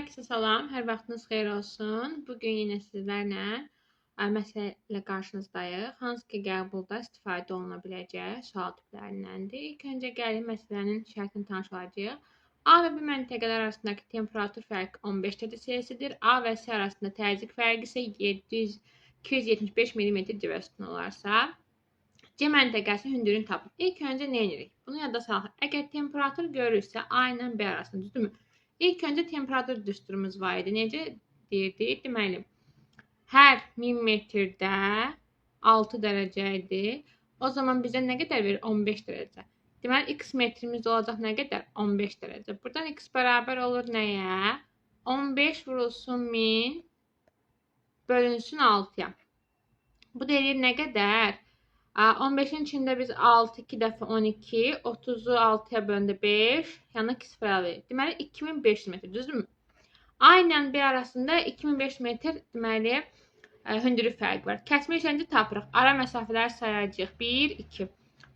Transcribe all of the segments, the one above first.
Herkese salam, hər vaxtınız xeyir olsun. Bugün yenə sizlərlə məsələ ilə qarşınızdayıq. Hansı ki, qəbulda istifadə oluna biləcək sual tiplərindəndir. İlk öncə gəlin məsələnin şərtini tanış olacağıq. A və B məntəqələr arasındakı temperatur fərqi 15 dərəcə Selsidir. A və C arasında təzyiq fərqi isə 275 mm civə sütunu olarsa, C məntəqəsinin hündürlüyünü tapın. İlk öncə nə edirik? Bunu yadda salaq. Əgər temperatur görürsə A ilə B arasında, düzdürmü? İlk öncə temperatur düsturumuz var idi. Necə deyirdik? Deməli, hər 1000 metrdə 6 dərəcə idi. O zaman bizə nə qədər verir? 15 dərəcə. Deməli, x metrimiz olacaq nə qədər? 15 dərəcə. Buradan x bərabər olur nəyə? 15 vurulsun 1000 bölünsün 6-ya. Bu deyir nə qədər? 15-in içində biz 6, 2 dəfə 12, 30-u 6-ya böldü 5, yanına 2 sıfır verir. Deməli, 2500 metr, düzdürmü? A ilə B arasında 2500 metr deməli, hündürlük fərqi var. Kəsmə işləncə tapırıq. Ara məsafələri sayacağıq. 1, 2.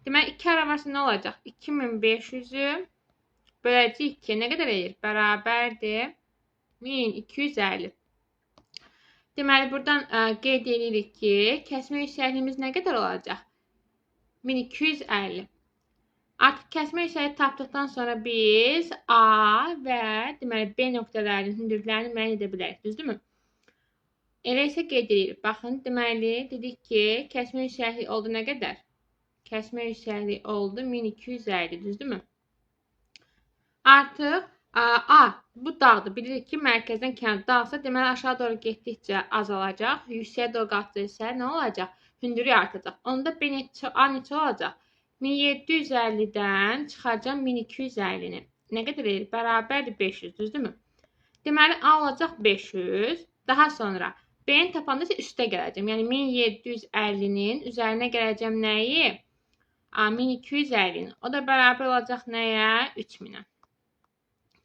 Deməli, 2 ara varsa nə olacaq? 2500-ü böləcəyik 2-yə. Nə qədər edir? Bərabərdir 1250. Deməli, buradan qeyd edirik ki, kəsmə yüksəkliyimiz nə qədər olacaq? 1250. Artıq kəsmə yüksəkliyi tapdıqdan sonra biz A və deməli, B nöqtələrinin hündürlüklərini müəyyən edə bilərik, düzdürmü? Elə isə qeyd edirik. Baxın, deməli, dedik ki, kəsmə yüksəkliyi oldu nə qədər? Kəsmə yüksəkliyi oldu 1250, düzdürmü? Artıq A, bu dağdır. Bilirik ki, mərkəzdən kənar dağsa, deməli, aşağı doğru getdikcə azalacaq. Yüksəyə doğru qalxdıqca nə olacaq? Hündürlük artacaq. Onda A neçə olacaq? 1750-dən çıxacaq 1250-ni. Nə qədər edir? Bərabərdir 500, düzdürmü? Deməli, A olacaq 500. Daha sonra B-ni tapanda isə üstə gələcəm. Yəni, 1750-nin üzərinə gələcəm nəyi? 1250-ni. O da bərabər olacaq nəyə? 3000-ə.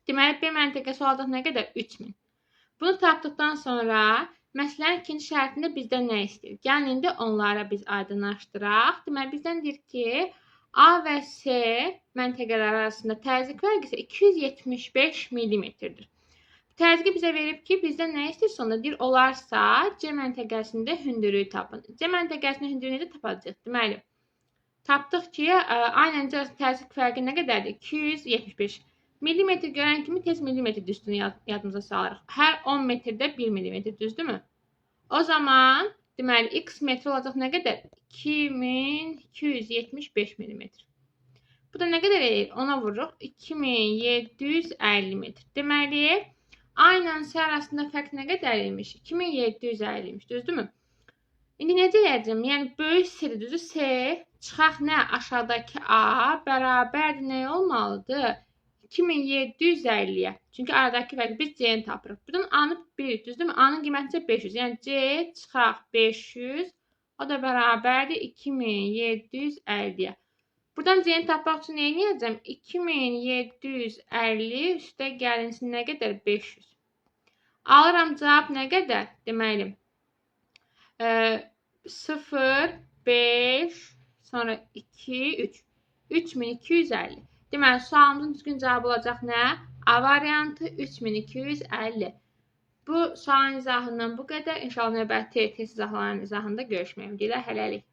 Deməli, B məntəqəsi olacaq nə qədər? 3000. Bunu tapdıqdan sonra məsələnin ikinci şərtində bizdən nə istəyir? Gəlin, indi onlara biz aydınlaşdıraq. Deməli, bizdən deyir ki, A və C məntəqələri arasında təzyiq fərqi isə 275 mm-dir. Təzyiqi bizə verib ki, bizdən nə istəyir? Sonunda deyir, olarsa C məntəqəsində hündürlüyü tapın. C məntəqəsində hündürlüyü necə tapacağıq? Deməli, tapdıq ki, A ilə C arasında təzyiq fərqi nə qədərdir? 275 millimetr görən kimi tez millimetr düstunu yadımıza salırıq. Hər 10 metrdə 1 millimetr, düzdürmü? O zaman, deməli, x metr olacaq nə qədər? 2275 millimetr. Bu da nə qədər edir? Ona vururuq. 2750 metr. Deməli, A ilə C arasında fərq nə qədər imiş? 2750 imiş, düzdürmü? İndi necə edəcəm? Yəni, böyük C-dir, düzdür? C çıxaq nə? Aşağıdakı A bərabərdir nə olmalıdır? 2750-yə. Çünki aradakı fərqi biz C-ni tapırıq. Buradan A-nı bilirik, düzdürmü? A-nın qiyməti 500. Yəni C çıxaq 500. O da bərabərdir 2750-yə. Buradan C-ni tapmaq üçün nə edəcəm? 2750 üstə gəlinsin nə qədər? 500. Alıram cavab nə qədər? Deməli, 0, 5, sonra 2, 3. 3250. Deməli, sualımızın düzgün cavabı olacaq nə? A variantı 3250. Bu sualın izahından bu qədər. İnşallah növbəti test izahlarının izahında görüşmək ümidi ilə hələlik.